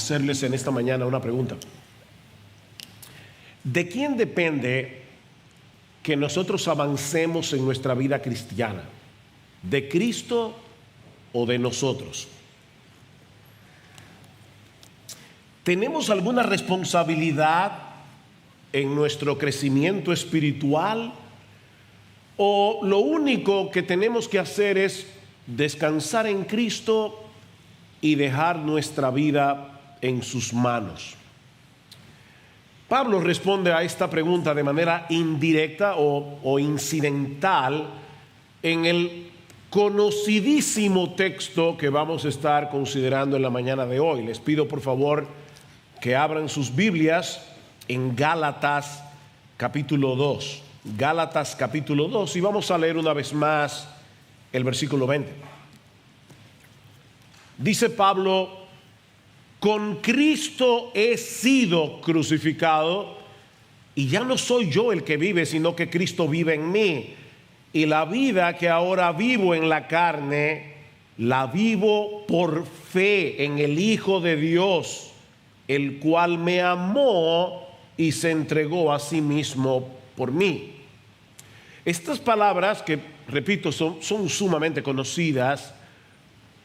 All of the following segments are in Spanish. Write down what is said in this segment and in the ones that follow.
hacerles en esta mañana una pregunta. ¿De quién depende que nosotros avancemos en nuestra vida cristiana? ¿De Cristo o de nosotros? ¿Tenemos alguna responsabilidad en nuestro crecimiento espiritual? ¿O lo único que tenemos que hacer es descansar en Cristo y dejar nuestra vida en sus manos? Pablo responde a esta pregunta de manera indirecta o incidental en el conocidísimo texto que vamos a estar considerando en la mañana de hoy. Les pido por favor que abran sus Biblias en Gálatas capítulo 2. Gálatas capítulo 2, y vamos a leer una vez más el versículo 20. Dice Pablo: con Cristo he sido crucificado, y ya no soy yo el que vive, sino que Cristo vive en mí. Y la vida que ahora vivo en la carne, la vivo por fe en el Hijo de Dios, el cual me amó y se entregó a sí mismo por mí. Estas palabras, que repito son sumamente conocidas,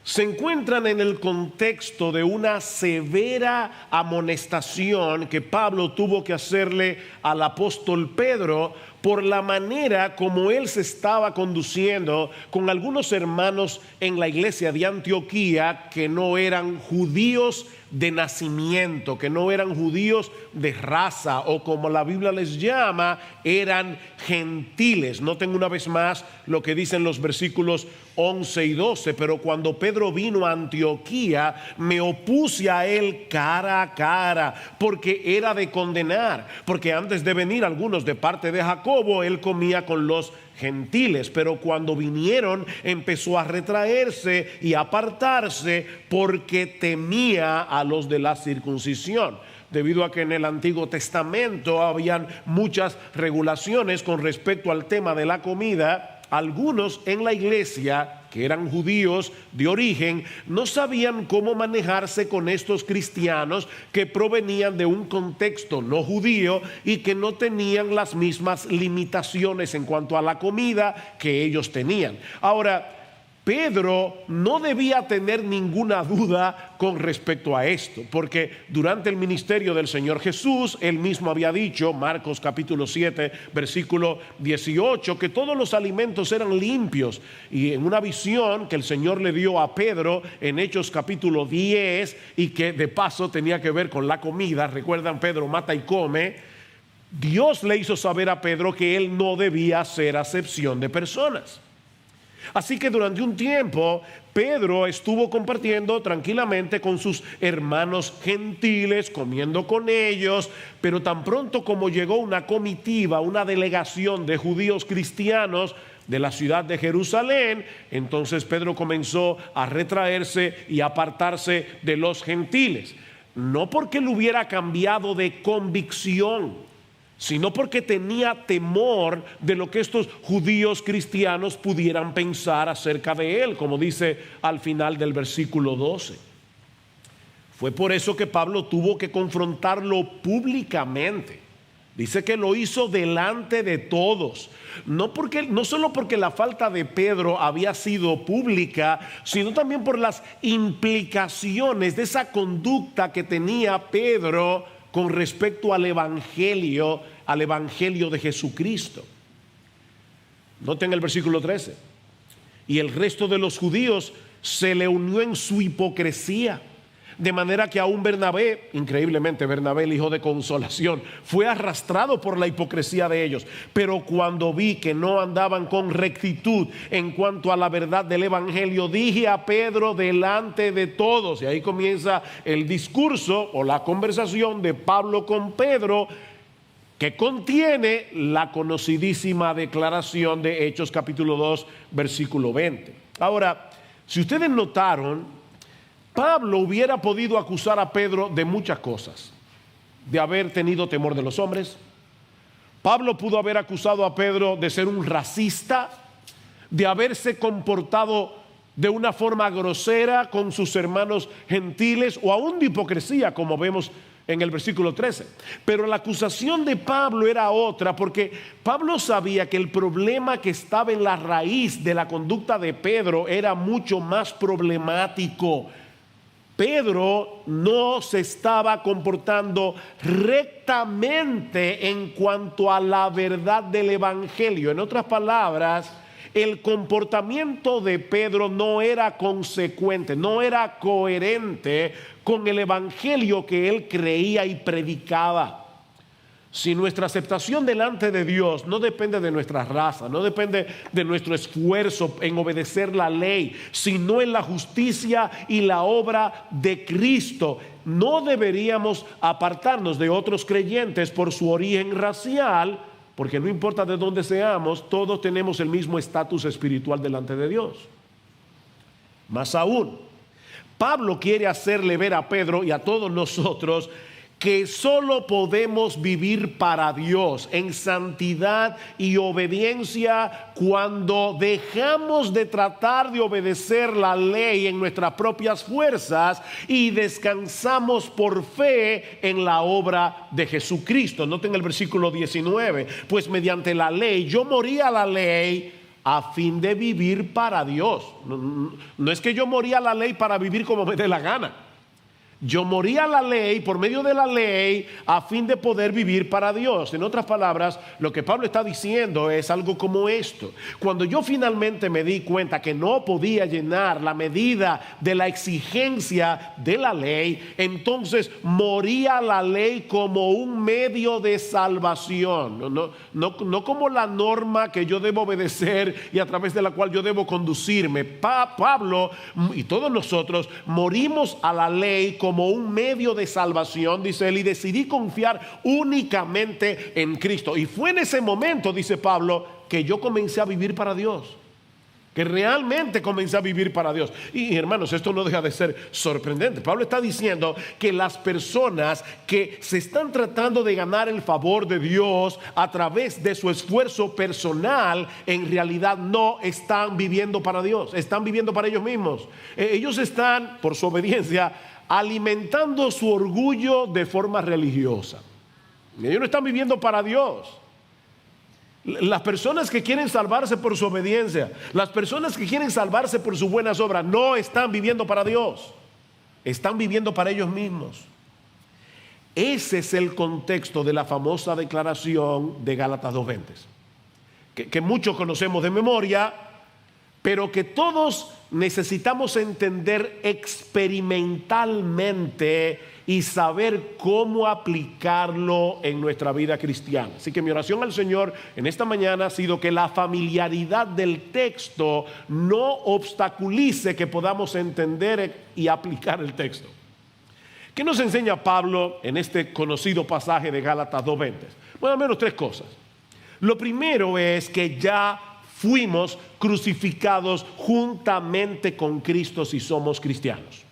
se encuentran en el contexto de una severa amonestación que Pablo tuvo que hacerle al apóstol Pedro por la manera como él se estaba conduciendo con algunos hermanos en la iglesia de Antioquía que no eran judíos de nacimiento, que no eran judíos de raza, o como la Biblia les llama, eran gentiles. Noten una vez más lo que dicen los versículos 11 y 12. Pero cuando Pedro vino a Antioquía, me opuse a él cara a cara, porque era de condenar, porque antes de venir algunos de parte de Jacobo, él comía con los gentiles, pero cuando vinieron empezó a retraerse y apartarse porque temía a los de la circuncisión, debido a que en el Antiguo Testamento habían muchas regulaciones con respecto al tema de la comida. Algunos en la iglesia, que eran judíos de origen, no sabían cómo manejarse con estos cristianos que provenían de un contexto no judío y que no tenían las mismas limitaciones en cuanto a la comida que ellos tenían. Ahora, Pedro no debía tener ninguna duda con respecto a esto, porque durante el ministerio del Señor Jesús, él mismo había dicho, Marcos capítulo 7, versículo 18, que todos los alimentos eran limpios. Y en una visión que el Señor le dio a Pedro en Hechos capítulo 10, y que de paso tenía que ver con la comida, recuerdan, Pedro mata y come, Dios le hizo saber a Pedro que él no debía hacer acepción de personas. Así que durante un tiempo Pedro estuvo compartiendo tranquilamente con sus hermanos gentiles, comiendo con ellos, pero tan pronto como llegó una comitiva, una delegación de judíos cristianos de la ciudad de Jerusalén, entonces Pedro comenzó a retraerse y apartarse de los gentiles. No porque él hubiera cambiado de convicción, sino porque tenía temor de lo que estos judíos cristianos pudieran pensar acerca de él, como dice al final del versículo 12. Fue por eso que Pablo tuvo que confrontarlo públicamente. Dice que lo hizo delante de todos, no solo porque la falta de Pedro había sido pública, sino también por las implicaciones de esa conducta que tenía Pedro con respecto al evangelio de Jesucristo. Noten el versículo 13. Y el resto de los judíos se le unió en su hipocresía, de manera que aún Bernabé, increíblemente Bernabé, el hijo de consolación, fue arrastrado por la hipocresía de ellos. Pero cuando vi que no andaban con rectitud en cuanto a la verdad del evangelio, dije a Pedro delante de todos, y ahí comienza el discurso o la conversación de Pablo con Pedro, que contiene la conocidísima declaración de Hechos capítulo 2, versículo 20. Ahora, si ustedes notaron, Pablo hubiera podido acusar a Pedro de muchas cosas: de haber tenido temor de los hombres. Pablo pudo haber acusado a Pedro de ser un racista, de haberse comportado de una forma grosera con sus hermanos gentiles o aún de hipocresía, como vemos en el versículo 13. Pero la acusación de Pablo era otra, porque Pablo sabía que el problema que estaba en la raíz de la conducta de Pedro era mucho más problemático. Pedro no se estaba comportando rectamente en cuanto a la verdad del evangelio. En otras palabras, el comportamiento de Pedro no era consecuente, no era coherente con el evangelio que él creía y predicaba. Si nuestra aceptación delante de Dios no depende de nuestra raza, no depende de nuestro esfuerzo en obedecer la ley, sino en la justicia y la obra de Cristo, no deberíamos apartarnos de otros creyentes por su origen racial, porque no importa de dónde seamos, todos tenemos el mismo estatus espiritual delante de Dios. Más aún, Pablo quiere hacerle ver a Pedro y a todos nosotros que solo podemos vivir para Dios en santidad y obediencia cuando dejamos de tratar de obedecer la ley en nuestras propias fuerzas y descansamos por fe en la obra de Jesucristo. Noten el versículo 19, pues mediante la ley yo morí a la ley a fin de vivir para Dios. No es que yo morí a la ley para vivir como me dé la gana. Yo morí a la ley, por medio de la ley, a fin de poder vivir para Dios. En otras palabras, lo que Pablo está diciendo es algo como esto. Cuando yo finalmente me di cuenta que no podía llenar la medida de la exigencia de la ley, entonces morí a la ley como un medio de salvación. No como la norma que yo debo obedecer y a través de la cual yo debo conducirme. Pablo y todos nosotros morimos a la ley como un medio de salvación, dice él, y decidí confiar únicamente en Cristo. Y fue en ese momento, dice Pablo, que yo comencé a vivir para Dios, que realmente comencé a vivir para Dios. Y hermanos, esto no deja de ser sorprendente. Pablo está diciendo que las personas que se están tratando de ganar el favor de Dios a través de su esfuerzo personal, en realidad no están viviendo para Dios, están viviendo para ellos mismos. Ellos están, por su obediencia, alimentando su orgullo de forma religiosa. Ellos no están viviendo para Dios. Las personas que quieren salvarse por su obediencia, las personas que quieren salvarse por sus buenas obras, no están viviendo para Dios, están viviendo para ellos mismos. Ese es el contexto de la famosa declaración de Gálatas 2:20, que muchos conocemos de memoria, pero que todos necesitamos entender experimentalmente y saber cómo aplicarlo en nuestra vida cristiana. Así que mi oración al Señor en esta mañana ha sido que la familiaridad del texto no obstaculice que podamos entender y aplicar el texto. ¿Qué nos enseña Pablo en este conocido pasaje de Gálatas 2:20? Bueno, al menos tres cosas. Lo primero es que ya fuimos crucificados juntamente con Cristo si somos cristianos.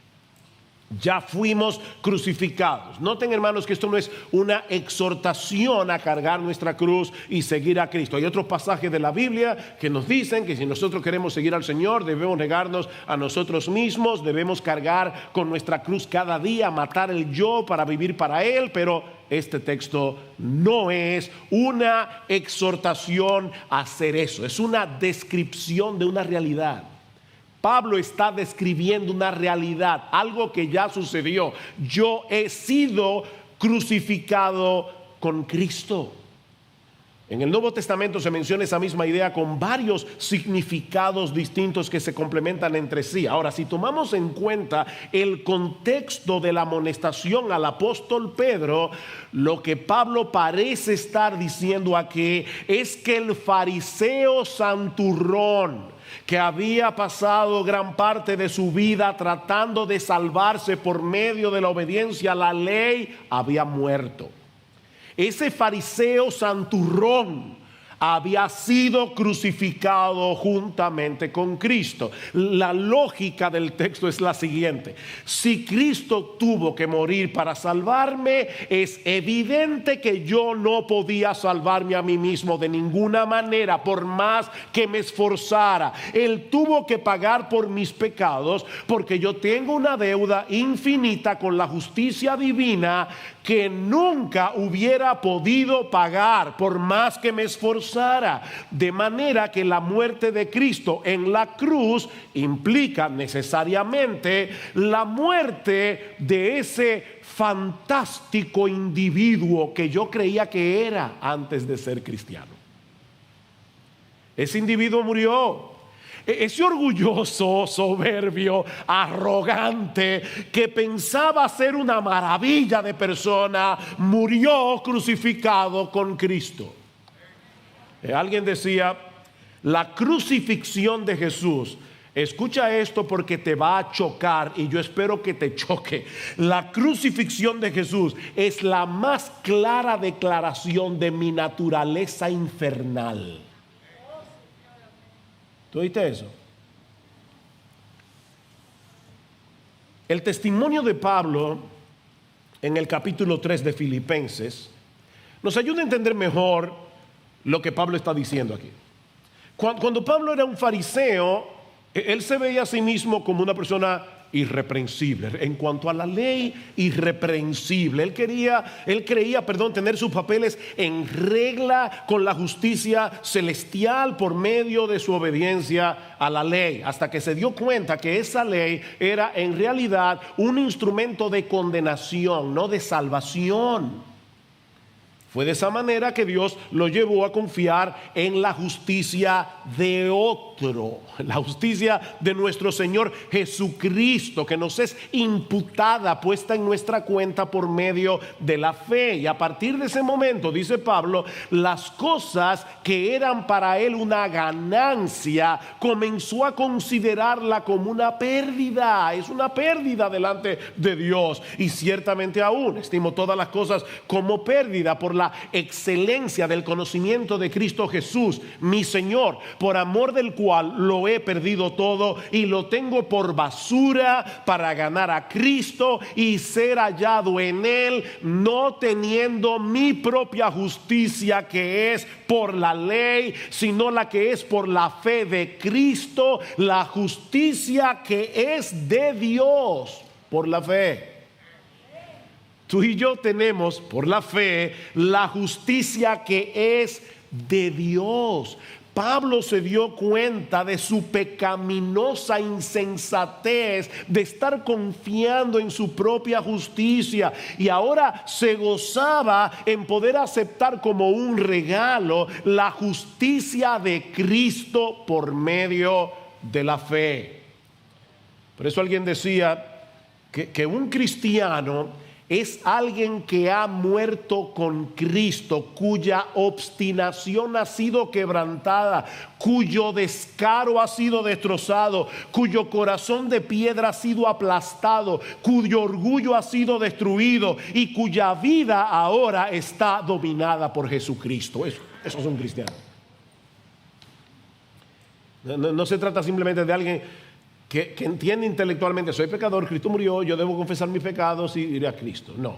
Ya fuimos crucificados. Noten, hermanos, que esto no es una exhortación a cargar nuestra cruz y seguir a Cristo. Hay otros pasajes de la Biblia que nos dicen que si nosotros queremos seguir al Señor, debemos negarnos a nosotros mismos, debemos cargar con nuestra cruz cada día, matar el yo para vivir para Él. Pero este texto no es una exhortación a hacer eso, es una descripción de una realidad. Pablo está describiendo una realidad, algo que ya sucedió. Yo he sido crucificado con Cristo. En el Nuevo Testamento se menciona esa misma idea con varios significados distintos que se complementan entre sí. Ahora, si tomamos en cuenta el contexto de la amonestación al apóstol Pedro, lo que Pablo parece estar diciendo aquí es que el fariseo santurrón, que había pasado gran parte de su vida tratando de salvarse por medio de la obediencia a la ley, había muerto. Ese fariseo santurrón había sido crucificado juntamente con Cristo. La lógica del texto es la siguiente: si Cristo tuvo que morir para salvarme, es evidente que yo no podía salvarme a mí mismo de ninguna manera, por más que me esforzara. Él tuvo que pagar por mis pecados, porque yo tengo una deuda infinita con la justicia divina que nunca hubiera podido pagar por más que me esforzara. De manera que la muerte de Cristo en la cruz implica necesariamente la muerte de ese fantástico individuo que yo creía que era antes de ser cristiano. Ese individuo murió. Ese orgulloso, soberbio, arrogante, que pensaba ser una maravilla de persona, murió crucificado con Cristo. Alguien decía, la crucifixión de Jesús, escucha esto porque te va a chocar y yo espero que te choque. La crucifixión de Jesús es la más clara declaración de mi naturaleza infernal. ¿Tú oíste eso? El testimonio de Pablo en el capítulo 3 de Filipenses nos ayuda a entender mejor lo que Pablo está diciendo aquí. Cuando Pablo era un fariseo, él se veía a sí mismo como una persona irreprensible. En cuanto a la ley, irreprensible. Él creía, tener sus papeles en regla con la justicia celestial por medio de su obediencia a la ley, hasta que se dio cuenta que esa ley era en realidad un instrumento de condenación, no de salvación. Fue de esa manera que Dios lo llevó a confiar en la justicia de otro, la justicia de nuestro Señor Jesucristo, que nos es imputada, puesta en nuestra cuenta por medio de la fe. Y a partir de ese momento, dice Pablo, las cosas que eran para él una ganancia, comenzó a considerarla como una pérdida. Es una pérdida delante de Dios, y ciertamente aún estimo todas las cosas como pérdida por la excelencia del conocimiento de Cristo Jesús, mi Señor, por amor del cual lo he perdido todo y lo tengo por basura para ganar a Cristo y ser hallado en él, no teniendo mi propia justicia que es por la ley, sino la que es por la fe de Cristo, la justicia que es de Dios por la fe. Tú y yo tenemos por la fe la justicia que es de Dios. Pablo se dio cuenta de su pecaminosa insensatez de estar confiando en su propia justicia, y ahora se gozaba en poder aceptar como un regalo la justicia de Cristo por medio de la fe. Por eso alguien decía que un cristiano es alguien que ha muerto con Cristo, cuya obstinación ha sido quebrantada, cuyo descaro ha sido destrozado, cuyo corazón de piedra ha sido aplastado, cuyo orgullo ha sido destruido y cuya vida ahora está dominada por Jesucristo. Eso es un cristiano. No se trata simplemente de alguien que entiende intelectualmente: soy pecador, Cristo murió, yo debo confesar mis pecados y iré a Cristo. No,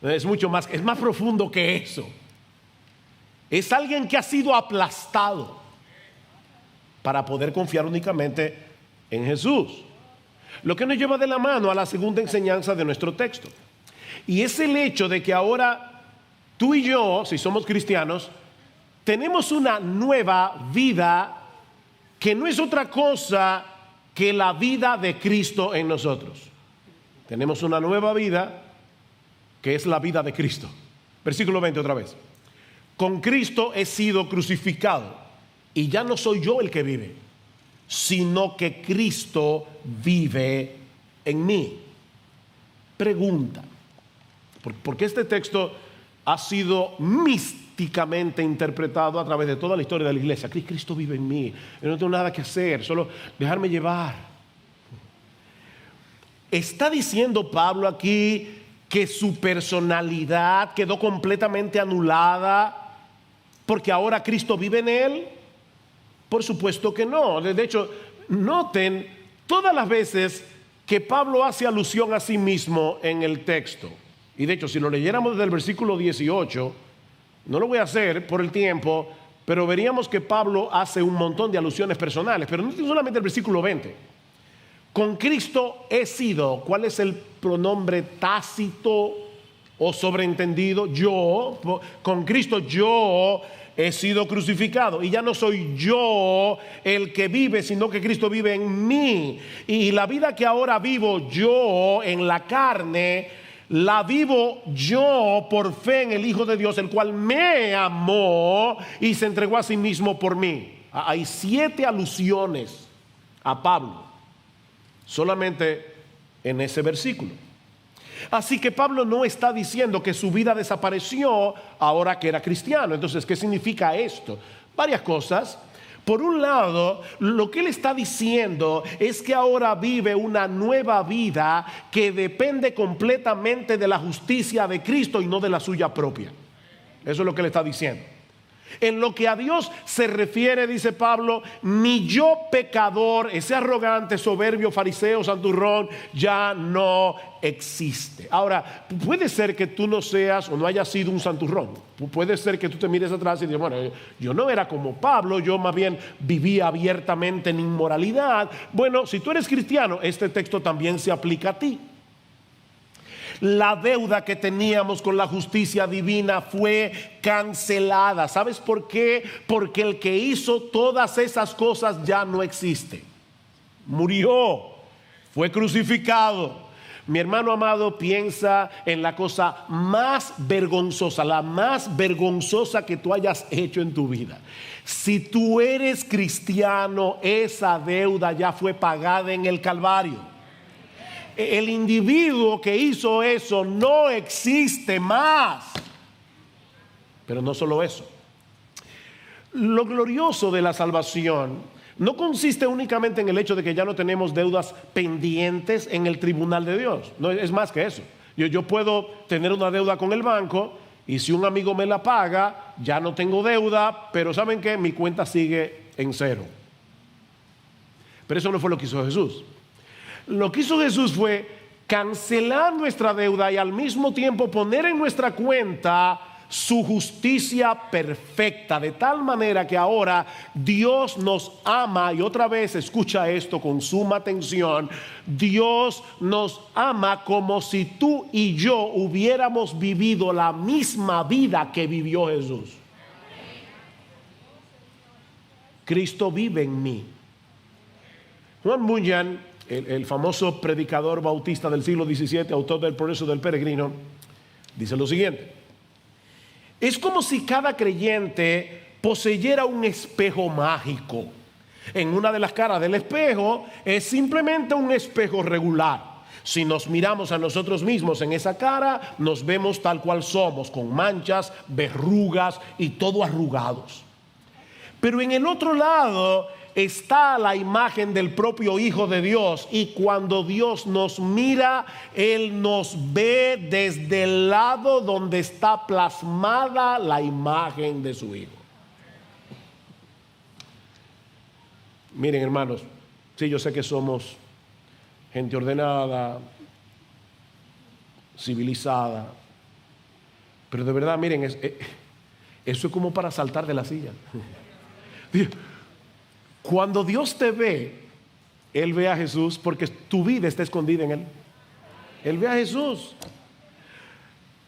es mucho más, es más profundo que eso. Es alguien que ha sido aplastado para poder confiar únicamente en Jesús. Lo que nos lleva de la mano a la segunda enseñanza de nuestro texto, y es el hecho de que ahora tú y yo, si somos cristianos, tenemos una nueva vida que no es otra cosa que la vida de Cristo en nosotros. Tenemos una nueva vida que es la vida de Cristo. Versículo 20 otra vez. Con Cristo he sido crucificado, y ya no soy yo el que vive, sino que Cristo vive en mí. Pregunta: ¿por qué este texto ha sido místicamente interpretado a través de toda la historia de la iglesia? Cristo vive en mí, yo no tengo nada que hacer, solo dejarme llevar. Está diciendo Pablo aquí que su personalidad quedó completamente anulada porque ahora Cristo vive en él? Por supuesto que no. De hecho, noten todas las veces que Pablo hace alusión a sí mismo en el texto. Y de hecho, si lo leyéramos desde el versículo 18, no lo voy a hacer por el tiempo, pero veríamos que Pablo hace un montón de alusiones personales. Pero no solamente el versículo 20. Con Cristo he sido. ¿Cuál es el pronombre tácito o sobreentendido? Yo. Con Cristo yo he sido crucificado. Y ya no soy yo el que vive, sino que Cristo vive en mí. Y la vida que ahora vivo yo en la carne, la vivo yo por fe en el Hijo de Dios, el cual me amó y se entregó a sí mismo por mí. Hay 7 alusiones a Pablo solamente en ese versículo. Así que Pablo no está diciendo que su vida desapareció ahora que era cristiano. Entonces, ¿qué significa esto? Varias cosas. Por un lado, lo que él está diciendo es que ahora vive una nueva vida que depende completamente de la justicia de Cristo y no de la suya propia. Eso es lo que él está diciendo. En lo que a Dios se refiere, dice Pablo, mi yo pecador, ese arrogante, soberbio, fariseo, santurrón, ya no existe. Ahora, puede ser que tú no seas o no hayas sido un santurrón. Puede ser que tú te mires atrás y digas, bueno, yo no era como Pablo, yo más bien vivía abiertamente en inmoralidad. Bueno, si tú eres cristiano, este texto también se aplica a ti. La deuda que teníamos con la justicia divina fue cancelada. ¿Sabes por qué? Porque el que hizo todas esas cosas ya no existe. Murió, fue crucificado. Mi hermano amado, piensa en la cosa más vergonzosa, la más vergonzosa que tú hayas hecho en tu vida. Si tú eres cristiano, esa deuda ya fue pagada en el Calvario. El individuo que hizo eso no existe más. Pero no solo eso. Lo glorioso de la salvación no consiste únicamente en el hecho de que ya no tenemos deudas pendientes en el tribunal de Dios. No, es más que eso. Yo puedo tener una deuda con el banco y si un amigo me la paga, ya no tengo deuda, pero ¿saben qué? Mi cuenta sigue en cero. Pero eso no fue lo que hizo Jesús. Lo que hizo Jesús fue cancelar nuestra deuda y al mismo tiempo poner en nuestra cuenta su justicia perfecta, de tal manera que ahora Dios nos ama. Y otra vez escucha esto con suma atención: Dios nos ama como si tú y yo hubiéramos vivido la misma vida que vivió Jesús. Cristo vive en mí. Juan Bunyan, el famoso predicador bautista del siglo XVII, autor del Progreso del Peregrino, dice lo siguiente: es como si cada creyente poseyera un espejo mágico. En una de las caras del espejo es simplemente un espejo regular. Si nos miramos a nosotros mismos en esa cara, nos vemos tal cual somos, con manchas, verrugas y todo arrugados. Pero en el otro lado está la imagen del propio Hijo de Dios, y cuando Dios nos mira, Él nos ve desde el lado donde está plasmada la imagen de su Hijo. Miren, hermanos, sí, yo sé que somos gente ordenada, civilizada, pero de verdad, miren, eso es como para saltar de la silla. Cuando Dios te ve, Él ve a Jesús, porque tu vida está escondida en Él. Él ve a Jesús.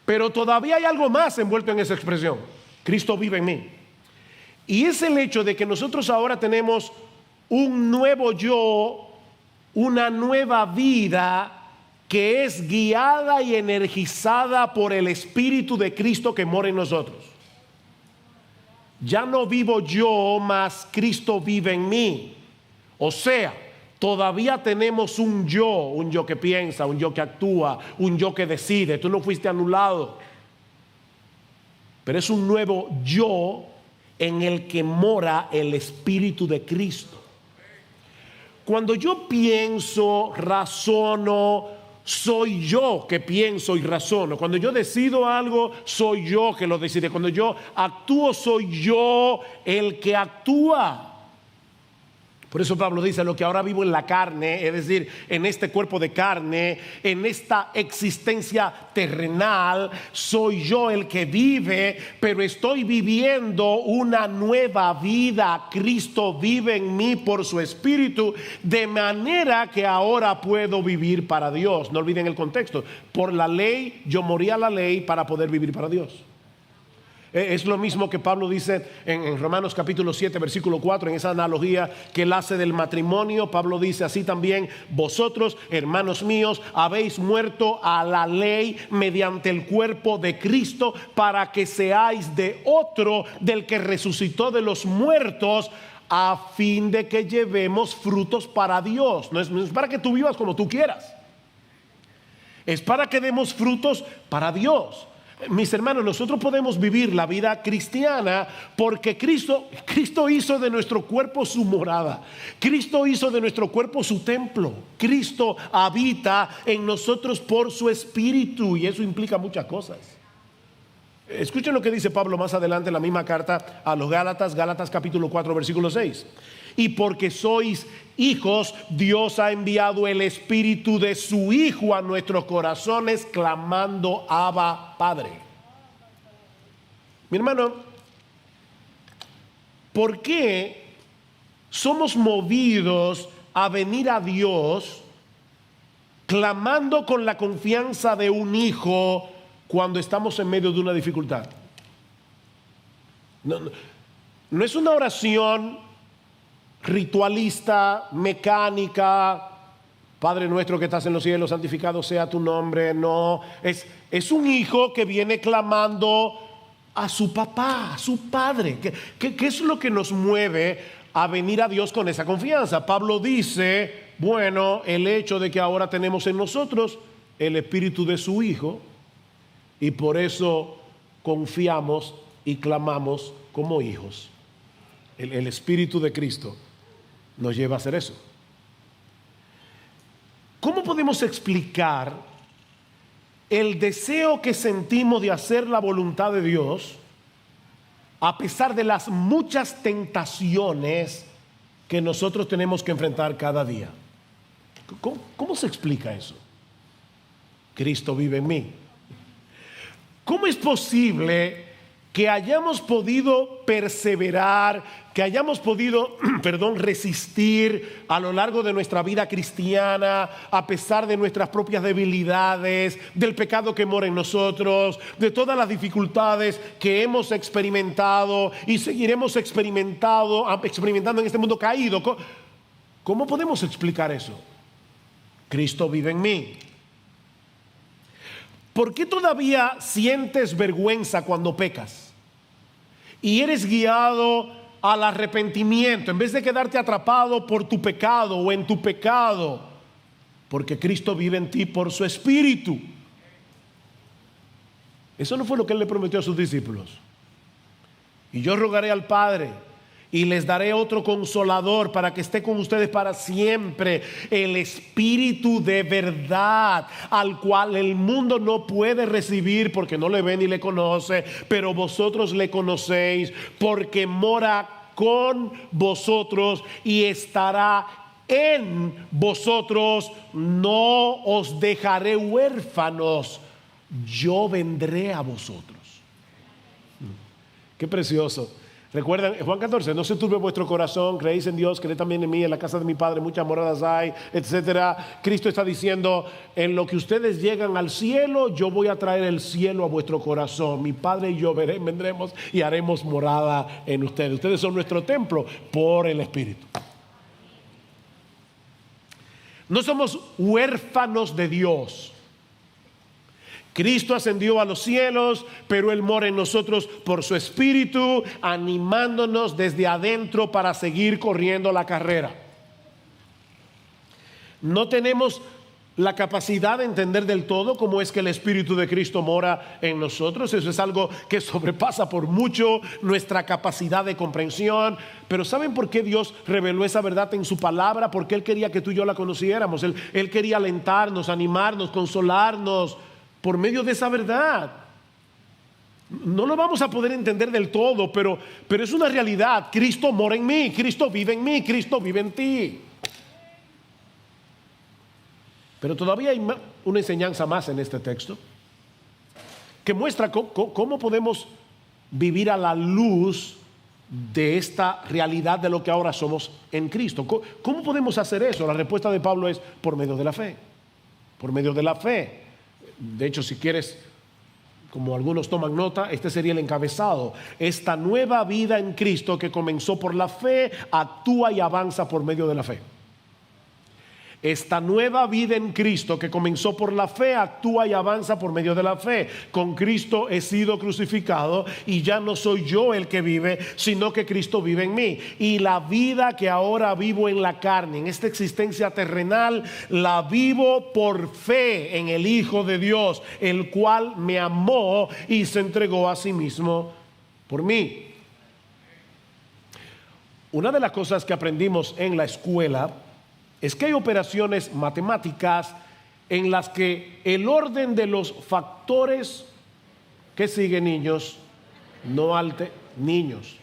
Pero todavía hay algo más envuelto en esa expresión: Cristo vive en mí. Y es el hecho de que nosotros ahora tenemos un nuevo yo, una nueva vida que es guiada y energizada por el Espíritu de Cristo que mora en nosotros. Ya no vivo yo, mas Cristo vive en mí. O sea, todavía tenemos un yo que piensa, un yo que actúa, un yo que decide. Tú no fuiste anulado. Pero es un nuevo yo en el que mora el Espíritu de Cristo. Cuando yo pienso, razono, soy yo que pienso y razono. Cuando yo decido algo, soy yo que lo decide. Cuando yo actúo, soy yo el que actúa. Por eso Pablo dice: lo que ahora vivo en la carne, es decir, en este cuerpo de carne, en esta existencia terrenal, soy yo el que vive, pero estoy viviendo una nueva vida. Cristo vive en mí por su Espíritu, de manera que ahora puedo vivir para Dios. No olviden el contexto. Por la ley, yo morí a la ley para poder vivir para Dios. Es lo mismo que Pablo dice en Romanos capítulo 7 versículo 4, en esa analogía que él hace del matrimonio. Pablo dice: así también vosotros, hermanos míos, habéis muerto a la ley mediante el cuerpo de Cristo, para que seáis de otro, del que resucitó de los muertos, a fin de que llevemos frutos para Dios. No es para que tú vivas como tú quieras, es para que demos frutos para Dios. Mis hermanos, nosotros podemos vivir la vida cristiana porque Cristo hizo de nuestro cuerpo su morada. Cristo hizo de nuestro cuerpo su templo. Cristo habita en nosotros por su Espíritu, y eso implica muchas cosas. Escuchen lo que dice Pablo más adelante en la misma carta a los Gálatas, Gálatas capítulo 4 versículo 6. Y porque sois hijos, Dios ha enviado el Espíritu de su Hijo a nuestros corazones, clamando: Abba, Padre. Mi hermano, ¿por qué somos movidos a venir a Dios clamando con la confianza de un hijo cuando estamos en medio de una dificultad? No es una oración ritualista, mecánica: Padre nuestro que estás en los cielos, santificado sea tu nombre. No, es un hijo que viene clamando a su papá, a su padre. ¿Qué es lo que nos mueve a venir a Dios con esa confianza? Pablo dice: bueno, el hecho de que ahora tenemos en nosotros el Espíritu de su Hijo, y por eso confiamos y clamamos como hijos. El Espíritu de Cristo nos lleva a hacer eso. ¿Cómo podemos explicar el deseo que sentimos de hacer la voluntad de Dios a pesar de las muchas tentaciones que nosotros tenemos que enfrentar cada día? ¿Cómo se explica eso? Cristo vive en mí. ¿Cómo es posible que hayamos podido perseverar, que hayamos podido, resistir a lo largo de nuestra vida cristiana, a pesar de nuestras propias debilidades, del pecado que mora en nosotros, de todas las dificultades que hemos experimentado y seguiremos experimentando en este mundo caído? ¿Cómo podemos explicar eso? Cristo vive en mí. ¿Por qué todavía sientes vergüenza cuando pecas y eres guiado al arrepentimiento en vez de quedarte atrapado por tu pecado o en tu pecado? Porque Cristo vive en ti por su Espíritu. Eso no fue lo que Él le prometió a sus discípulos: y yo rogaré al Padre y les daré otro consolador para que esté con ustedes para siempre, el Espíritu de verdad, al cual el mundo no puede recibir porque no le ve ni le conoce, pero vosotros le conocéis, porque mora con vosotros y estará en vosotros. No os dejaré huérfanos, yo vendré a vosotros. Qué precioso. Recuerdan Juan 14: no se turbe vuestro corazón, creéis en Dios, creed también en mí. En la casa de mi Padre muchas moradas hay, etcétera. Cristo está diciendo: en lo que ustedes llegan al cielo, yo voy a traer el cielo a vuestro corazón. Mi Padre y yo vendremos y haremos morada en ustedes. Ustedes son nuestro templo por el Espíritu. No somos huérfanos de Dios. Cristo ascendió a los cielos, pero Él mora en nosotros por su Espíritu, animándonos desde adentro para seguir corriendo la carrera. No tenemos la capacidad de entender del todo cómo es que el Espíritu de Cristo mora en nosotros. Eso es algo que sobrepasa por mucho nuestra capacidad de comprensión. Pero ¿saben por qué Dios reveló esa verdad en su palabra? Porque Él quería que tú y yo la conociéramos. Él quería alentarnos, animarnos, consolarnos por medio de esa verdad. No lo vamos a poder entender del todo, pero es una realidad. Cristo mora en mí, Cristo vive en mí, Cristo vive en ti. Pero todavía hay una enseñanza más en este texto que muestra cómo podemos vivir a la luz de esta realidad de lo que ahora somos en Cristo. ¿Cómo podemos hacer eso? La respuesta de Pablo es por medio de la fe. Por medio de la fe. De hecho, si quieres, como algunos toman nota, este sería el encabezado. Esta nueva vida en Cristo que comenzó por la fe, actúa y avanza por medio de la fe. Esta nueva vida en Cristo que comenzó por la fe, actúa y avanza por medio de la fe. Con Cristo he sido crucificado y ya no soy yo el que vive, sino que Cristo vive en mí. Y la vida que ahora vivo en la carne, en esta existencia terrenal, la vivo por fe en el Hijo de Dios, el cual me amó y se entregó a sí mismo por mí. Una de las cosas que aprendimos en la escuela es que hay operaciones matemáticas en las que el orden de los factores que siguen, niños, niños.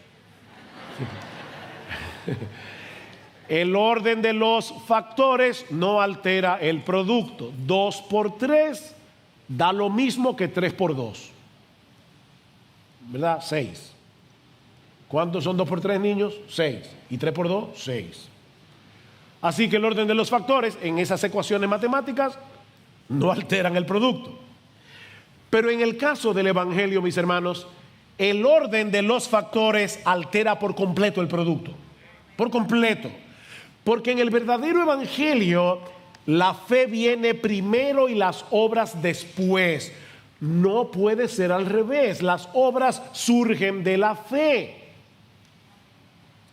El orden de los factores no altera el producto. 2 por 3 da lo mismo que 3 por 2. ¿Verdad? 6. ¿Cuántos son 2 por 3, niños? 6. ¿Y 3 por 2? 6. Así que el orden de los factores en esas ecuaciones matemáticas no alteran el producto. Pero en el caso del Evangelio, mis hermanos, el orden de los factores altera por completo el producto. Por completo. Porque en el verdadero Evangelio, la fe viene primero y las obras después. No puede ser al revés. Las obras surgen de la fe.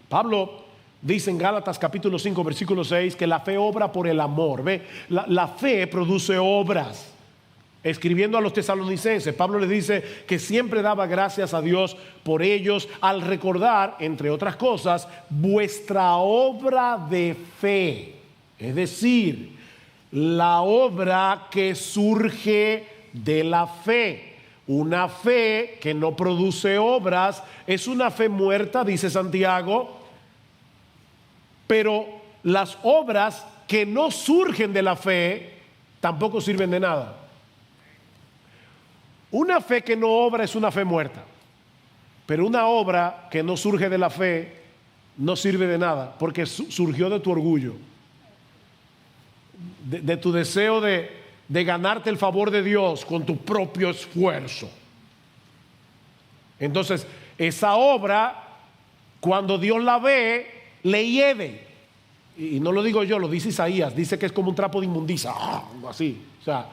Pablo dice en Gálatas capítulo 5 versículo 6 que la fe obra por el amor. ¿Ve? La fe produce obras. Escribiendo a los tesalonicenses, Pablo les dice que siempre daba gracias a Dios por ellos al recordar, entre otras cosas, vuestra obra de fe. Es decir, la obra que surge de la fe. Una fe que no produce obras es una fe muerta, dice Santiago. Pero las obras que no surgen de la fe tampoco sirven de nada. Una fe que no obra es una fe muerta. Pero una obra que no surge de la fe no sirve de nada, porque surgió de tu orgullo, de tu deseo de ganarte el favor de Dios con tu propio esfuerzo. Entonces, esa obra, cuando Dios la ve, le hiede. Y no lo digo yo, lo dice Isaías. Dice que es como un trapo de inmundicia, así. O sea,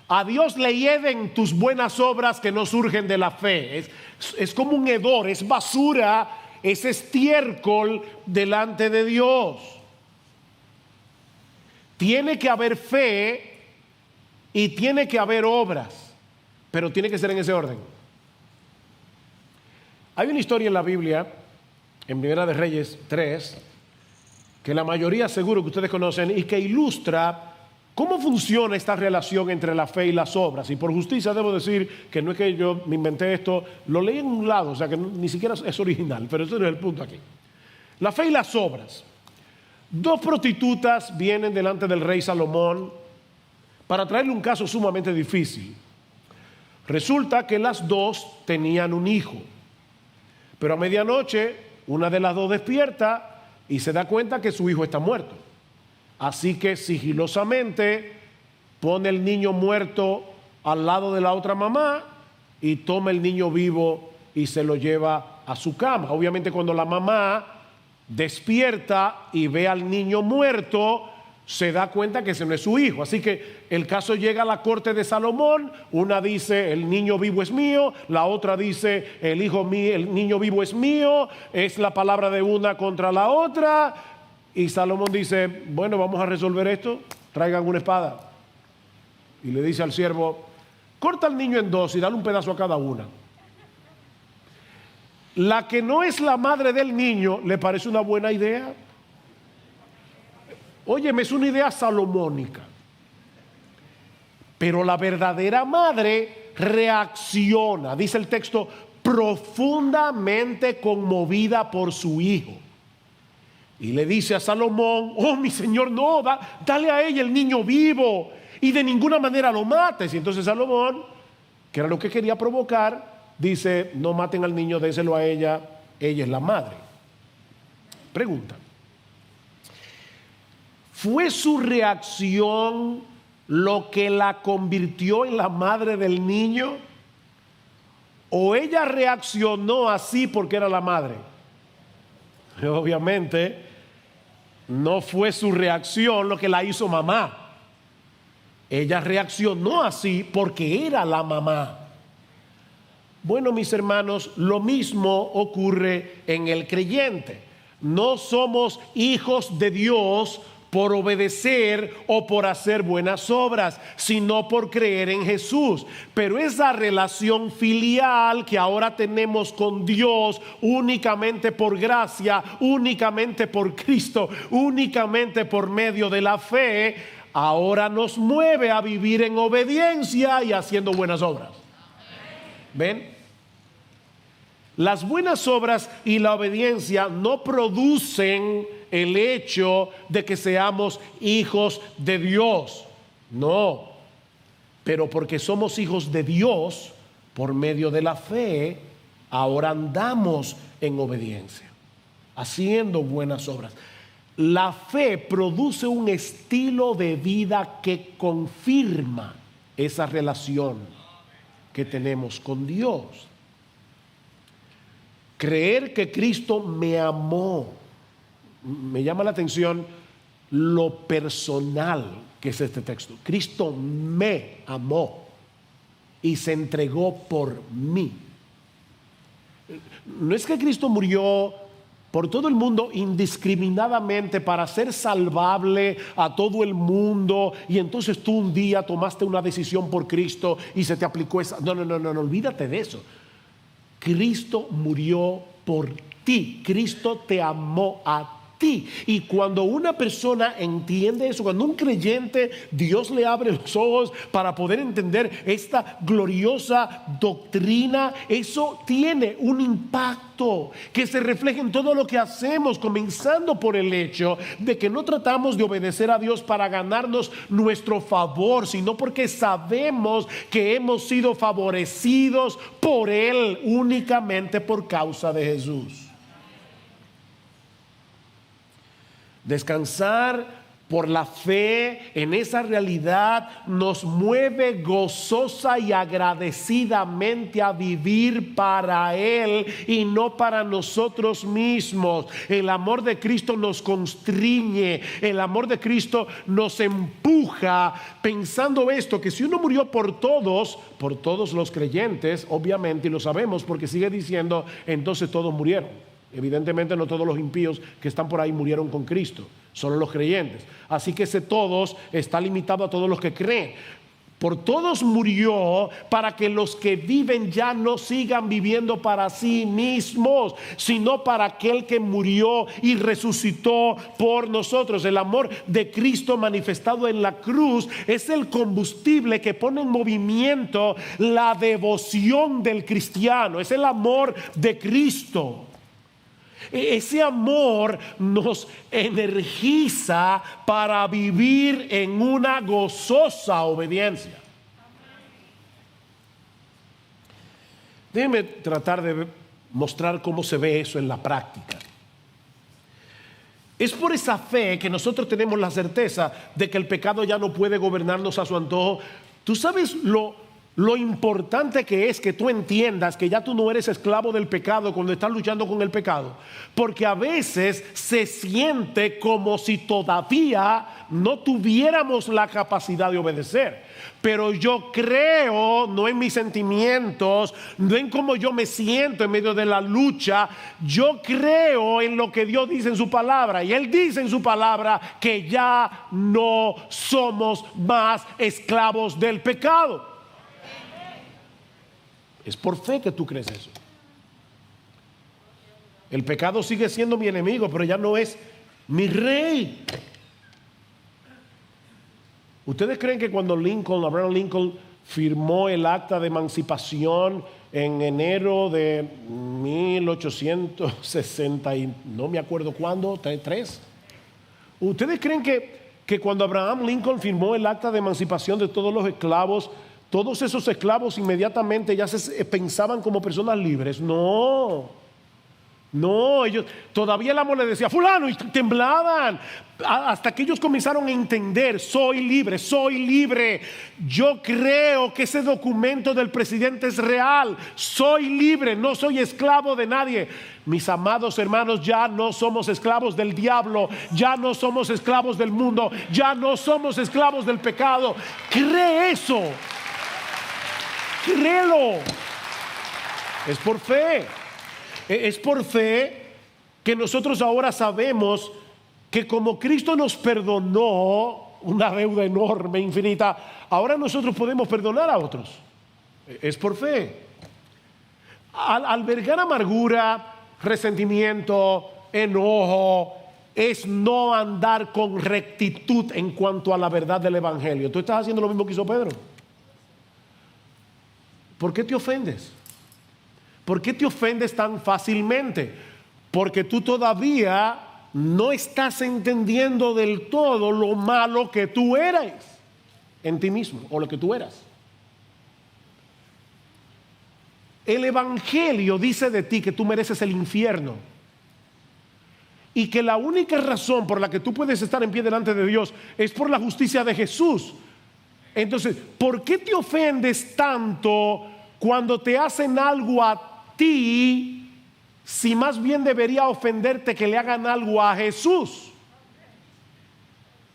a Dios le hieden tus buenas obras que no surgen de la fe. Es como un hedor, es basura, es estiércol delante de Dios. Tiene que haber fe y tiene que haber obras, pero tiene que ser en ese orden. Hay una historia en la Biblia, en Primera de Reyes 3, que la mayoría seguro que ustedes conocen y que ilustra cómo funciona esta relación entre la fe y las obras. Y por justicia debo decir que no es que yo me inventé esto, lo leí en un lado, o sea que ni siquiera es original, pero ese no es el punto aquí. La fe y las obras. 2 prostitutas vienen delante del rey Salomón para traerle un caso sumamente difícil. Resulta que las 2 tenían un hijo, pero a medianoche una de las 2 despierta y se da cuenta que su hijo está muerto. Así que sigilosamente pone el niño muerto al lado de la otra mamá y toma el niño vivo y se lo lleva a su cama. Obviamente cuando la mamá despierta y ve al niño muerto, se da cuenta que ese no es su hijo. Así que el caso llega a la corte de Salomón. Una dice el niño vivo es mío, la otra dice el niño vivo es mío. Es la palabra de una contra la otra. Y Salomón dice, bueno, vamos a resolver esto, traigan una espada. y le dice al siervo: corta al niño en dos y dale un pedazo a cada una. La que no es la madre del niño le parece una buena idea. Óyeme, es una idea salomónica. Pero la verdadera madre reacciona, dice el texto, profundamente conmovida por su hijo. Y le dice a Salomón: oh, mi señor, no, dale a ella el niño vivo y de ninguna manera lo mates. Y entonces Salomón, que era lo que quería provocar, dice: no maten al niño, déselo a ella, ella es la madre. Pregunta: ¿fue su reacción lo que la convirtió en la madre del niño? ¿O ella reaccionó así porque era la madre? Obviamente no fue su reacción lo que la hizo mamá. Ella reaccionó así porque era la mamá. Bueno, mis hermanos, lo mismo ocurre en el creyente. No somos hijos de Dios por obedecer o por hacer buenas obras, sino por creer en Jesús. Pero esa relación filial que ahora tenemos con Dios, únicamente por gracia, únicamente por Cristo, únicamente por medio de la fe, ahora nos mueve a vivir en obediencia y haciendo buenas obras. ¿Ven? Las buenas obras y la obediencia no producen el hecho de que seamos hijos de Dios. No. Pero porque somos hijos de Dios, por medio de la fe, ahora andamos en obediencia, haciendo buenas obras. La fe produce un estilo de vida que confirma esa relación que tenemos con Dios. Creer que Cristo me amó. Me llama la atención lo personal que es este texto. Cristo me amó y se entregó por mí. No es que Cristo murió por todo el mundo indiscriminadamente para ser salvable a todo el mundo y entonces tú un día tomaste una decisión por Cristo y se te aplicó esa. No, olvídate de eso. Cristo murió por ti. Cristo te amó a ti. Y cuando una persona entiende eso, cuando un creyente, Dios le abre los ojos para poder entender esta gloriosa doctrina, eso tiene un impacto que se refleja en todo lo que hacemos, comenzando por el hecho de que no tratamos de obedecer a Dios para ganarnos nuestro favor, sino porque sabemos que hemos sido favorecidos por Él únicamente por causa de Jesús. Descansar por la fe en esa realidad nos mueve gozosa y agradecidamente a vivir para Él y no para nosotros mismos. El amor de Cristo nos constriñe, el amor de Cristo nos empuja, pensando esto, que si uno murió por todos los creyentes, obviamente, y lo sabemos porque sigue diciendo, entonces todos murieron. Evidentemente no todos los impíos que están por ahí murieron con Cristo, solo los creyentes. Así que ese todos está limitado a todos los que creen. Por todos murió para que los que viven ya no sigan viviendo para sí mismos, sino para aquel que murió y resucitó por nosotros. El amor de Cristo manifestado en la cruz es el combustible que pone en movimiento la devoción del cristiano. Es el amor de Cristo. Ese amor nos energiza para vivir en una gozosa obediencia. Déjenme tratar de mostrar cómo se ve eso en la práctica. Es por esa fe que nosotros tenemos la certeza de que el pecado ya no puede gobernarnos a su antojo. ¿Tú sabes lo lo importante que es que tú entiendas que ya tú no eres esclavo del pecado cuando estás luchando con el pecado, porque a veces se siente como si todavía no tuviéramos la capacidad de obedecer. Pero yo creo, no en mis sentimientos, no en cómo yo me siento en medio de la lucha, yo creo en lo que Dios dice en su palabra. Y Él dice en su palabra que ya no somos más esclavos del pecado. Es por fe que tú crees eso. El pecado sigue siendo mi enemigo, pero ya no es mi rey. ¿Ustedes creen que cuando Abraham Lincoln firmó el acta de emancipación en enero de 1860 y no me acuerdo cuándo, 3? ¿Ustedes creen que cuando Abraham Lincoln firmó el acta de emancipación de todos los esclavos, todos esos esclavos inmediatamente ya se pensaban como personas libres? No, ellos todavía el amo le decía fulano y temblaban hasta que ellos comenzaron a entender: soy libre. Yo creo que ese documento del presidente es real. Soy libre, no soy esclavo de nadie. Mis amados hermanos, ya no somos esclavos del diablo, ya no somos esclavos del mundo, ya no somos esclavos del pecado. Cree eso, créelo. Es por fe. Es por fe que nosotros ahora sabemos que como Cristo nos perdonó una deuda enorme, infinita, ahora nosotros podemos perdonar a otros. Es por fe. Al albergar amargura, resentimiento, enojo, es no andar con rectitud en cuanto a la verdad del Evangelio. Tú estás haciendo lo mismo que hizo Pedro. ¿Por qué te ofendes? ¿Por qué te ofendes tan fácilmente? Porque tú todavía no estás entendiendo del todo lo malo que tú eres en ti mismo o lo que tú eras. El Evangelio dice de ti que tú mereces el infierno y que la única razón por la que tú puedes estar en pie delante de Dios es por la justicia de Jesús. Entonces, ¿por qué te ofendes tanto cuando te hacen algo a ti, si más bien debería ofenderte que le hagan algo a Jesús?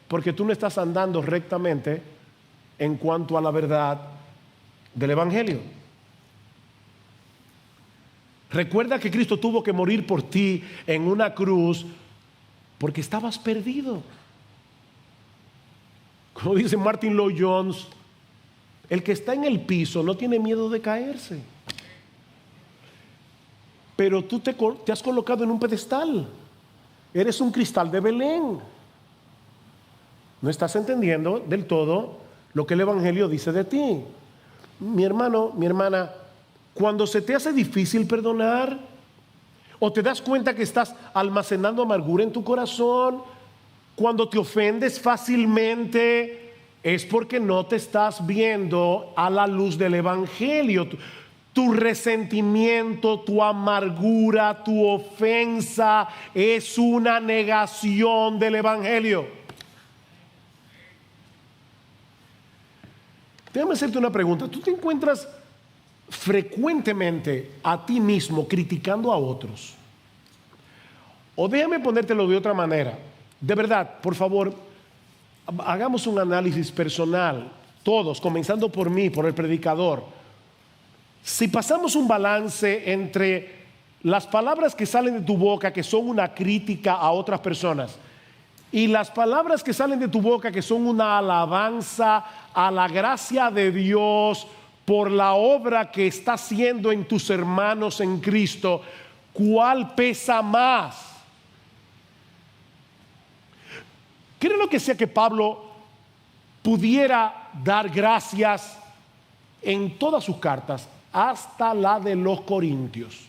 Porque tú no estás andando rectamente en cuanto a la verdad del Evangelio. Recuerda que Cristo tuvo que morir por ti en una cruz porque estabas perdido. Como dice Martin Lloyd-Jones, el que está en el piso no tiene miedo de caerse. Pero tú te has colocado en un pedestal. Eres un cristal de Belén. No estás entendiendo del todo lo que el Evangelio dice de ti. Mi hermano, mi hermana, cuando se te hace difícil perdonar, o te das cuenta que estás almacenando amargura en tu corazón, cuando te ofendes fácilmente, es porque no te estás viendo a la luz del Evangelio. Tu resentimiento, tu amargura, tu ofensa es una negación del Evangelio. Déjame hacerte una pregunta. ¿Tú te encuentras frecuentemente a ti mismo criticando a otros? O déjame ponértelo de otra manera. De verdad, por favor, hagamos un análisis personal, todos, comenzando por mí, por el predicador. Si pasamos un balance entre las palabras que salen de tu boca, que son una crítica a otras personas, y las palabras que salen de tu boca, que son una alabanza a la gracia de Dios por la obra que está haciendo en tus hermanos en Cristo, ¿cuál pesa más? ¿Cree lo que sea que Pablo pudiera dar gracias en todas sus cartas, hasta la de los Corintios?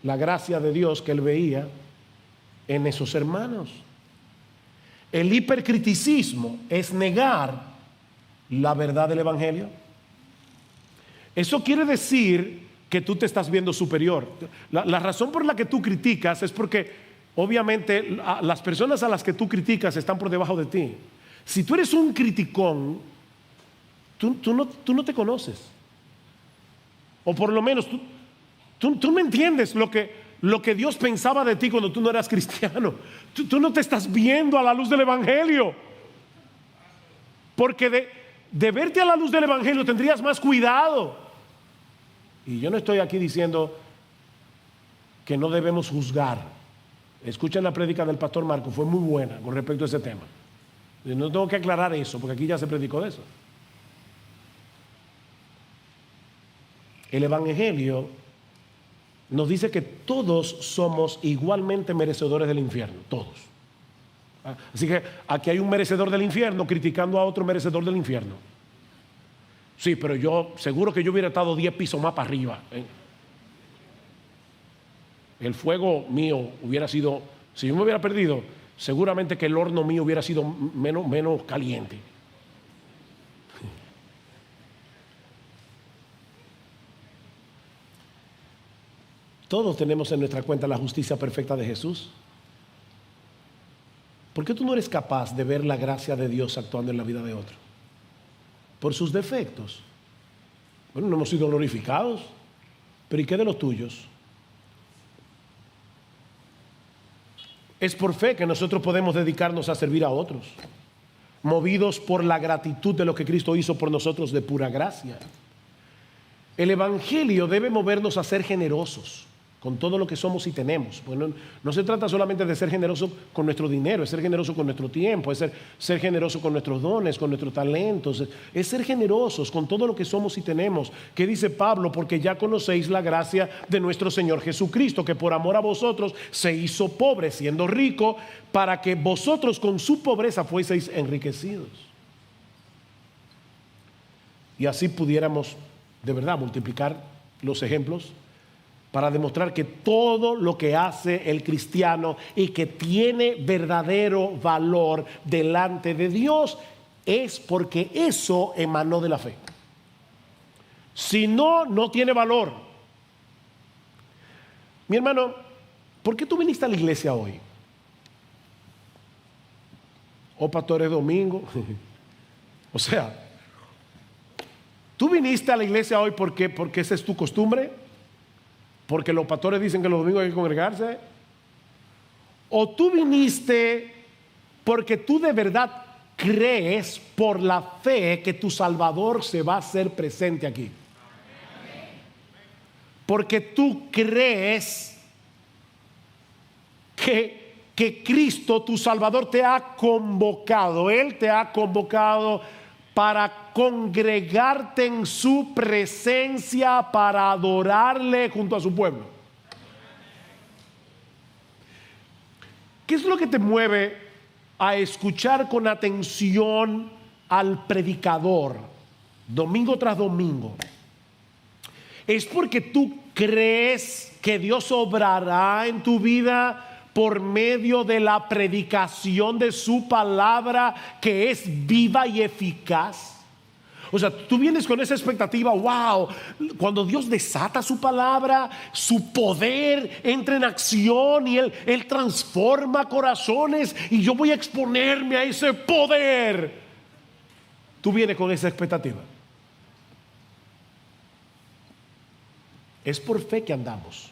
La gracia de Dios que él veía en esos hermanos. El hipercriticismo es negar la verdad del Evangelio. Eso quiere decir que tú te estás viendo superior. La razón por la que tú criticas es porque obviamente las personas a las que tú criticas están por debajo de ti. Si tú eres un criticón, tú no te conoces. O por lo menos tú no entiendes lo que Dios pensaba de ti cuando tú no eras cristiano. Tú no te estás viendo a la luz del Evangelio. Porque de verte a la luz del Evangelio tendrías más cuidado. Y yo no estoy aquí diciendo que no debemos juzgar. Escuchen la prédica del pastor Marco, fue muy buena con respecto a ese tema. No tengo que aclarar eso, porque aquí ya se predicó de eso. El Evangelio nos dice que todos somos igualmente merecedores del infierno, todos. Así que aquí hay un merecedor del infierno criticando a otro merecedor del infierno. Sí, pero yo seguro que yo hubiera estado 10 pisos más para arriba. El fuego mío hubiera sido, si yo me hubiera perdido, seguramente que el horno mío hubiera sido menos caliente. Todos tenemos en nuestra cuenta la justicia perfecta de Jesús. ¿Por qué tú no eres capaz de ver la gracia de Dios actuando en la vida de otro? Por sus defectos. Bueno, no hemos sido glorificados, pero ¿y qué de los tuyos? Es por fe que nosotros podemos dedicarnos a servir a otros, movidos por la gratitud de lo que Cristo hizo por nosotros de pura gracia. El Evangelio debe movernos a ser generosos con todo lo que somos y tenemos. Bueno, no se trata solamente de ser generoso con nuestro dinero, es ser generoso con nuestro tiempo, es ser generoso con nuestros dones, con nuestros talentos, es ser generosos con todo lo que somos y tenemos. ¿Qué dice Pablo? Porque ya conocéis la gracia de nuestro Señor Jesucristo, que por amor a vosotros se hizo pobre, siendo rico, para que vosotros con su pobreza fueseis enriquecidos. Y así pudiéramos de verdad multiplicar los ejemplos para demostrar que todo lo que hace el cristiano y que tiene verdadero valor delante de Dios es porque eso emanó de la fe. Si no, no tiene valor. Mi hermano, ¿por qué tú viniste a la iglesia hoy? ¿O pastor es domingo? O sea, ¿tú viniste a la iglesia hoy porque esa es tu costumbre? ¿Porque los pastores dicen que los domingos hay que congregarse? ¿O tú viniste porque tú de verdad crees por la fe que tu Salvador se va a hacer presente aquí? Porque tú crees que Cristo, tu Salvador, te ha convocado. Él te ha convocado para congregarte en su presencia, para adorarle junto a su pueblo. ¿Qué es lo que te mueve a escuchar con atención al predicador domingo tras domingo? ¿Es porque tú crees que Dios obrará en tu vida por medio de la predicación de su palabra, que es viva y eficaz? O sea, tú vienes con esa expectativa, wow, cuando Dios desata su palabra, su poder entra en acción y Él transforma corazones y yo voy a exponerme a ese poder. Tú vienes con esa expectativa. Es por fe que andamos,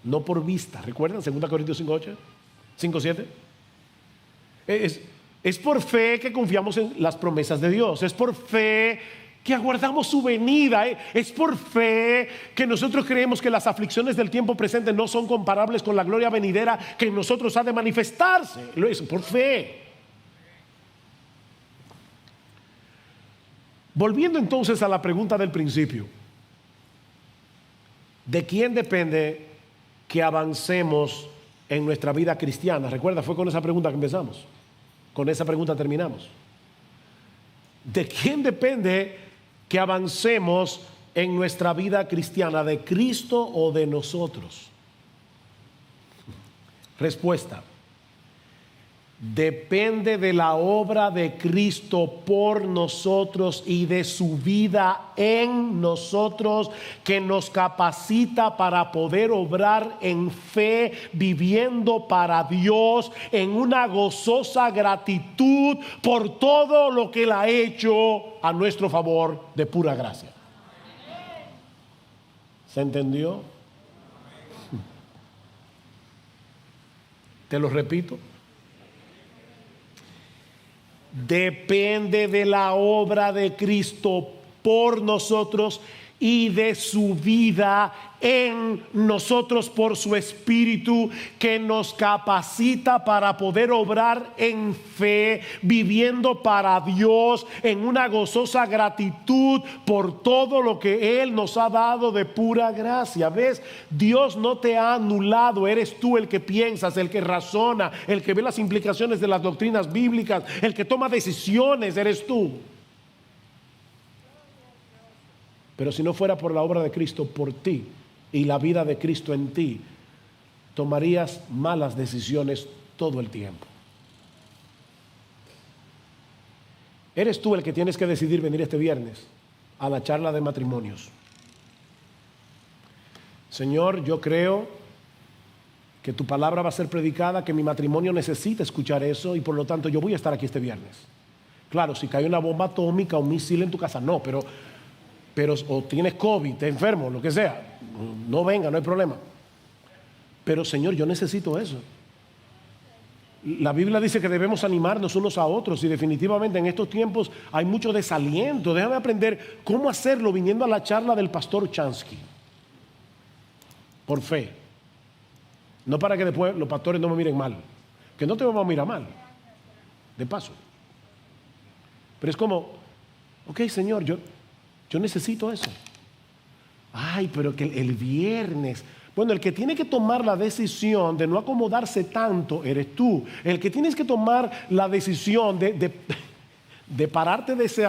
no por vista. ¿Recuerdan 2 Corintios 5:8? 5:7. Es por fe que confiamos en las promesas de Dios. Es por fe que aguardamos su venida. Es por fe que nosotros creemos que las aflicciones del tiempo presente no son comparables con la gloria venidera que en nosotros ha de manifestarse. Lo es por fe. Volviendo entonces a la pregunta del principio, ¿de quién depende que avancemos en nuestra vida cristiana? Recuerda, fue con esa pregunta que empezamos. Con esa pregunta terminamos. ¿De quién depende que avancemos en nuestra vida cristiana? ¿De Cristo o de nosotros? Respuesta: depende de la obra de Cristo por nosotros y de su vida en nosotros, que nos capacita para poder obrar en fe, viviendo para Dios en una gozosa gratitud por todo lo que Él ha hecho a nuestro favor de pura gracia. ¿Se entendió? Te lo repito. Depende de la obra de Cristo por nosotros y de su vida en nosotros por su Espíritu, que nos capacita para poder obrar en fe, viviendo para Dios en una gozosa gratitud por todo lo que Él nos ha dado de pura gracia. ¿Ves? Dios no te ha anulado, eres tú el que piensas, el que razona, el que ve las implicaciones de las doctrinas bíblicas, el que toma decisiones, eres tú. Pero si no fuera por la obra de Cristo por ti y la vida de Cristo en ti, tomarías malas decisiones todo el tiempo. Eres tú el que tienes que decidir venir este viernes a la charla de matrimonios. Señor, yo creo que tu palabra va a ser predicada, que mi matrimonio necesita escuchar eso y por lo tanto yo voy a estar aquí este viernes. Claro, si cae una bomba atómica o un misil en tu casa, no, pero o tienes COVID, te enfermo, lo que sea, no venga, no hay problema. Pero Señor, yo necesito eso. La Biblia dice que debemos animarnos unos a otros y definitivamente en estos tiempos hay mucho desaliento. Déjame aprender cómo hacerlo viniendo a la charla del pastor Chansky. Por fe. No para que después los pastores no me miren mal. Que no te vamos a mirar mal. De paso. Pero es como, ok, Señor, yo necesito eso. Ay, pero que el viernes. Bueno, el que tiene que tomar la decisión de no acomodarse tanto eres tú. El que tienes que tomar la decisión de pararte de ese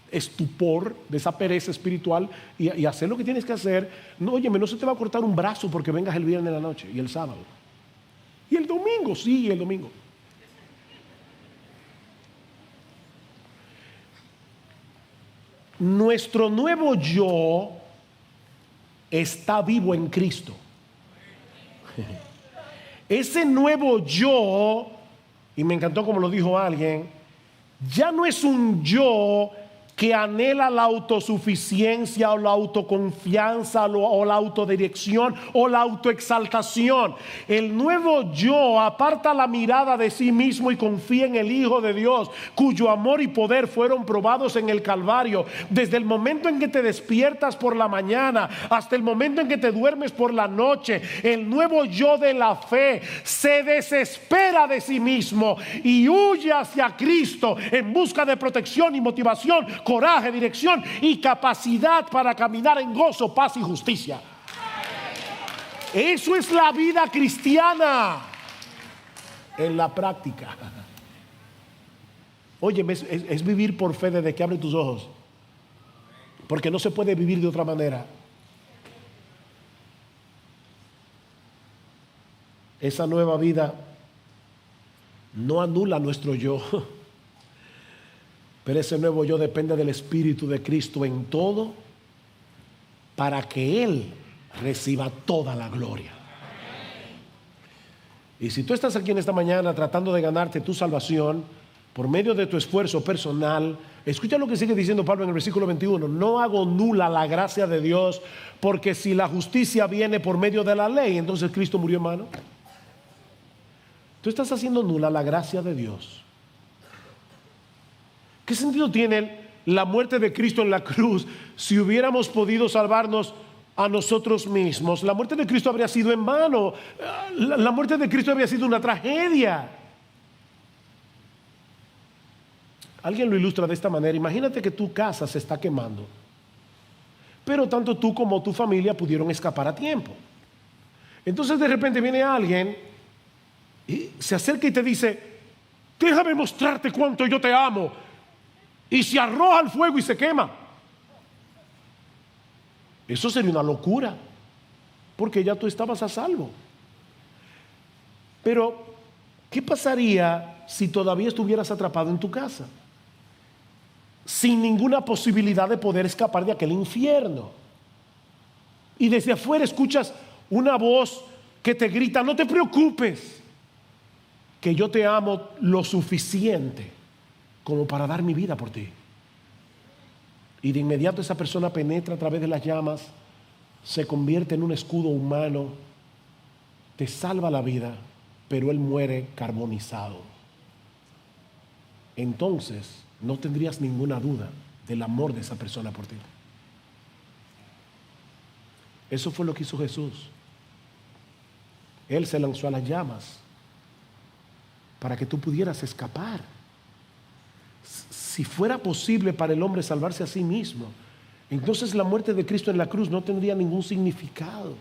estupor, de esa pereza espiritual y hacer lo que tienes que hacer. No, óyeme, no se te va a cortar un brazo porque vengas el viernes en la noche y el sábado. Y el domingo, sí, el domingo. Nuestro nuevo yo está vivo en Cristo. Ese nuevo yo, y me encantó como lo dijo alguien, ya no es un yo que anhela la autosuficiencia o la autoconfianza o la autodirección o la autoexaltación. El nuevo yo aparta la mirada de sí mismo y confía en el Hijo de Dios, cuyo amor y poder fueron probados en el Calvario. Desde el momento en que te despiertas por la mañana hasta el momento en que te duermes por la noche, el nuevo yo de la fe se desespera de sí mismo y huye hacia Cristo en busca de protección y motivación, coraje, dirección y capacidad para caminar en gozo, paz y justicia. Eso es la vida cristiana en la práctica. Oye, es vivir por fe desde que abres tus ojos, porque no se puede vivir de otra manera. Esa nueva vida no anula nuestro yo, pero ese nuevo yo depende del Espíritu de Cristo en todo, para que Él reciba toda la gloria. Y si tú estás aquí en esta mañana tratando de ganarte tu salvación por medio de tu esfuerzo personal, escucha lo que sigue diciendo Pablo en el versículo 21: no hago nula la gracia de Dios, porque si la justicia viene por medio de la ley, entonces Cristo murió en vano. Tú estás haciendo nula la gracia de Dios. ¿Qué sentido tiene la muerte de Cristo en la cruz si hubiéramos podido salvarnos a nosotros mismos? La muerte de Cristo habría sido en vano. La muerte de Cristo habría sido una tragedia. Alguien lo ilustra de esta manera: imagínate que tu casa se está quemando, pero tanto tú como tu familia pudieron escapar a tiempo. Entonces de repente viene alguien y se acerca y te dice: déjame mostrarte cuánto yo te amo, y se arroja al fuego y se quema. Eso sería una locura, porque ya tú estabas a salvo. Pero ¿Qué pasaría si todavía estuvieras atrapado en tu casa? Sin ninguna posibilidad de poder escapar de aquel infierno. Y desde afuera escuchas una voz que te grita: no te preocupes, que yo te amo lo suficiente como para dar mi vida por ti. Y de inmediato esa persona penetra a través de las llamas, se convierte en un escudo humano, te salva la vida, pero él muere carbonizado. Entonces no tendrías ninguna duda del amor de esa persona por ti. Eso fue lo que hizo Jesús. Él se lanzó a las llamas para que tú pudieras escapar. Si fuera posible para el hombre salvarse a sí mismo, entonces la muerte de Cristo en la cruz no tendría ningún significado.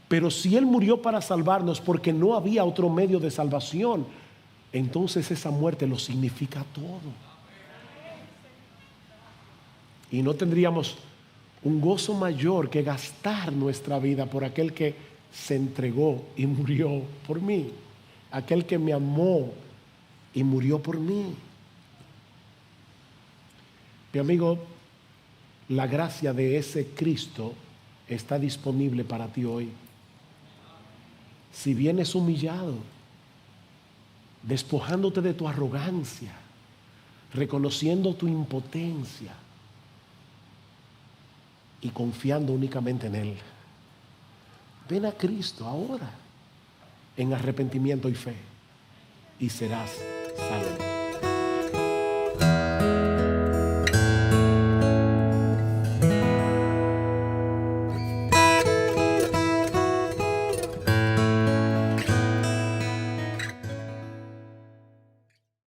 Pero si Él murió para salvarnos porque no había otro medio de salvación, entonces esa muerte lo significa todo. Y no tendríamos un gozo mayor que gastar nuestra vida por aquel que se entregó y murió por mí, aquel que me amó y murió por mí. Mi amigo, la gracia de ese Cristo está disponible para ti hoy. Si vienes humillado, despojándote de tu arrogancia, reconociendo tu impotencia y confiando únicamente en Él, ven a Cristo ahora en arrepentimiento y fe y serás salvo.